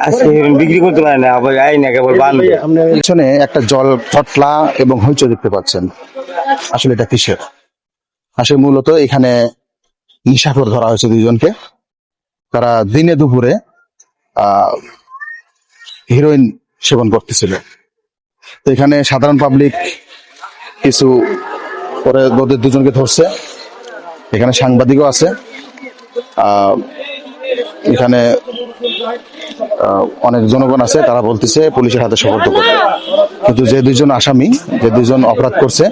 আজকে বিক্রি করতে পারে না, আবার আইন কেবল বান্ধব। পিছনে একটা জল ফটলা এবং হইচই দেখতে পাচ্ছেন। আসলে এটা কিসের? আসলে মূলত এখানে নিশাখোর ধরা হয়েছে দুইজনকে। তারা দিনে দুপুরে হিরোইন সেবন করতেছিল। তো এখানে সাধারণ পাবলিক কিছু পরে ওদের দুজনকে ধরছে। এখানে সাংবাদিকও আছে। এখানে অনেক জনগণ আছে, তারা বলতেছে পুলিশের হাতে সোপর্দ করবে। কিন্তু যে দুইজন আসামি, যে দুইজন অপরাধ করছে,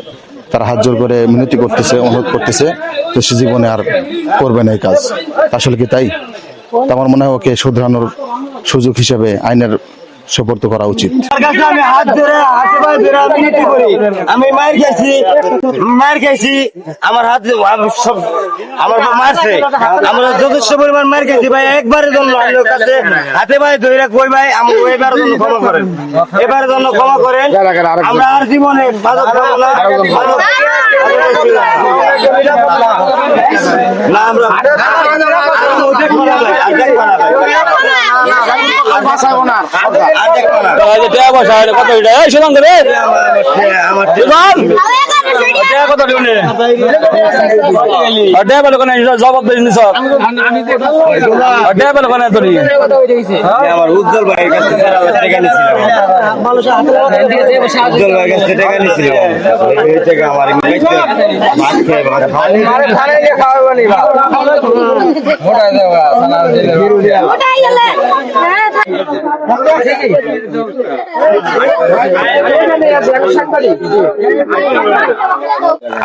তারা হাত জোর করে মিনতি করতেছে, অনুরোধ করতেছে যে সে জীবনে আর করবে না এই কাজ। আসলে কি তাই? আমার মনে হয় ওকে শুধরানোর সুযোগ হিসেবে আইনের সোপর্দ করা উচিত। আমি হাত ধরে হাতে পায়ে ধরে মিনতি করি, আমি মার খাইছি, আমার হাত সব আমার মারছে, আমরা যথেষ্ট পরিমাণ মার খাইছি ভাই। একবারের জন্য আপনার কাছে হাতে পায়ে ধরে কই ভাই, আমি এবারের জন্য ক্ষমা করেন, এবারের জন্য ক্ষমা করেন। আমরা আর জীবনে মাদক খাবো না, না আমরা আমার উজ্জ্বল ভাইয়ের কাছে টাকা নিয়েছিলাম, উজ্জ্বল ভাইয়ের কাছে টাকা নিয়েছিলাম, এই টাকা আমার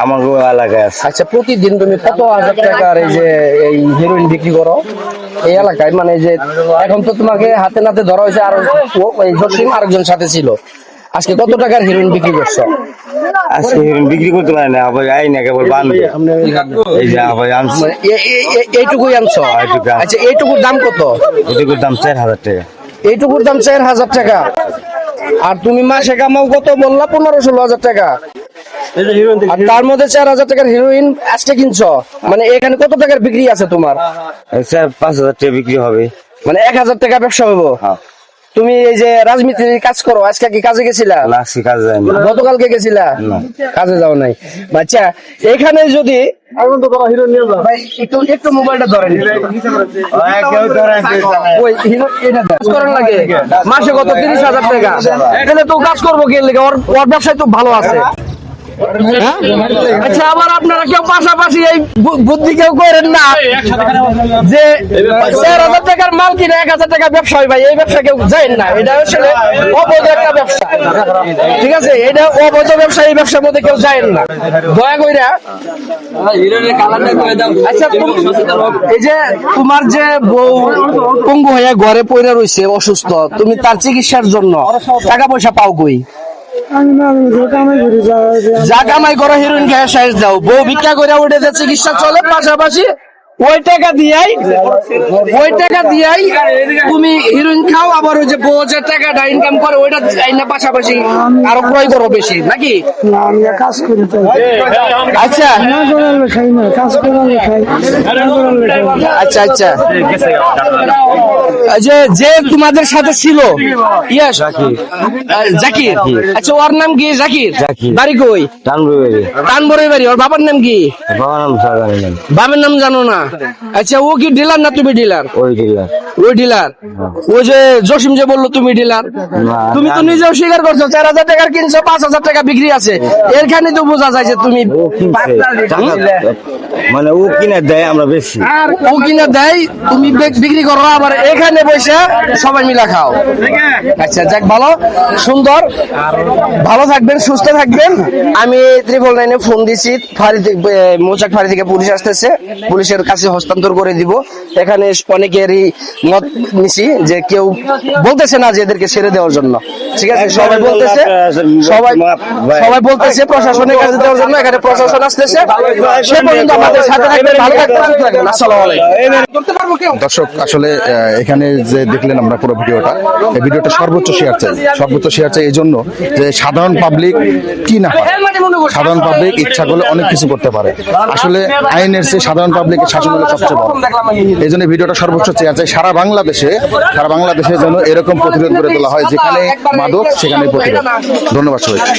আমার এলাকায় আছে। আচ্ছা, প্রতিদিন তুমি কত হাজার টাকার এই যে এই হিরোইন বিক্রি করো এই এলাকায়? মানে যে এখন তো তোমাকে হাতে নাতে ধরা হয়েছে, আর জসিম আরেকজন সাথে ছিল। আজকে কত টাকার হিরোইন বিক্রি করছো? আজকে বিক্রি করতে পারে না, আবার আইন কেবল বান্ধব। এই যে আবার আনছি, এইটুকুই আনছো? আচ্ছা, এইটুকুর দাম কত? এইটুকুর দাম 4000 টাকা। এইটুকুর দাম 4000 টাকা। আর তুমি মাসে কামাও কত বললা? 15-16 হাজার টাকা। আর তার মধ্যে 4000 টাকার হিরোইন আজকে কিনছো, মানে এখানে কত টাকার বিক্রি আছে তোমার? 5000 টাকা বিক্রি হবে, মানে 1000 টাকা ব্যবসা হবো। তুমি এই যে রাজমিস্ত্রির কাজ করো, আজকে কি কাজে গেছিলা? কাজে যায়নি। গতকালকে গেছিলা? কাজে যাও নাই। আচ্ছা, এখানে যদি একটু মোবাইলটা ধরেন, মাসে কত 30,000 টাকা। এখানে তো কাজ করবো কে লেগে? ওর ব্যবসায় তো ভালো আছে। আচ্ছা, আবার আপনারা কেউ পাশাপাশি এই বুদ্ধি কেউ করেন না যে 4000 টাকার মাল কিনে 1000 টাকা ব্যবসা হয়? ভাই, এই ব্যবসা কেউ জানেন না, এটা আসলে অবৈধ একটা ব্যবসা। ঠিক আছে, এটা অবৈধ ব্যবসা, এই ব্যবসার মধ্যে কেউ জানেন না। দয়া কইরা আচ্ছা, এই যে তোমার যে বউ পঙ্গু হয়ে ঘরে পড়ে রয়েছে অসুস্থ, তুমি তার চিকিৎসার জন্য টাকা পয়সা পাও কই? যা কামাই করো হিরোইন খেয়ে শেষ দাও, বউ ভিক্ষা করে উঠে যে চিকিৎসা চলে, পাশাপাশি ওই টাকা দিয়াই তুমি হিরোইন খাও, আবার ওই যে বউ যে টাকাটা ইনকাম করে ওইটা পাশাপাশি আরো ক্রয় করো বেশি নাকি? আচ্ছা আচ্ছা আচ্ছা, যে তোমাদের সাথে ছিল জাকির, আচ্ছা ওর নাম কি? জাকির। বাড়ি কই? টানবরে বাড়ি। ওর বাবার নাম কি? বাবার নাম জানো না? আচ্ছা, ও কি ডিলার না তুমি ডিলার? ওই ডিলার। ওই যে জসিম যে বললো তুমি ডিলার, তুমি তো নিজেও স্বীকার করছো 4000 টাকার কিনছো, 5000 টাকা বিক্রি আছে। এরখানে তো বোঝা যায় যে তুমি মানে ও কিনে দেয়, আমরা বেশি। ও কিনে দেয়, তুমি বিক্রি করো, আবার এখানে বসে সবাই মিলা খাও। আচ্ছা, যাক, ভালো, সুন্দর, ভালো থাকবেন, সুস্থ থাকবেন। আমি 999 ফোন দিছি, মৌচাক ফাঁড়ি থেকে পুলিশ আসতেছে, পুলিশের কাছে হস্তান্তর করে দিব। এখানে অনেকেরই মত নিছি যে কেউ বলতেছে না যে এদেরকে ছেড়ে দেওয়ার জন্য। ঠিক আছে, সবাই বলতেছে প্রশাসনের কাছে দেওয়ার জন্য। এখানে প্রশাসন আসতেছে, সে পর্যন্ত আমাদের সাথে থাকবেন, ভালো থাকবেন। আসসালামু আলাইকুম। দর্শক, আসলে এখানে যে দেখলেন আমরা পুরো ভিডিওটা, এই ভিডিওটা সর্বোচ্চ শেয়ার চাই এই জন্য যে সাধারণ পাবলিক কি না পারে, সাধারণ পাবলিক ইচ্ছা করলে অনেক কিছু করতে পারে। আসলে আইনের চেয়ে সাধারণ পাবলিকের শাসন হলো সবচেয়ে বড়। এই জন্য ভিডিওটা সর্বোচ্চ শেয়ার চাই সারা বাংলাদেশে যেন এরকম প্রতিরোধ করে তোলা হয়, যেখানে মাদক সেখানে প্রতিরোধ। ধন্যবাদ সবাইকে।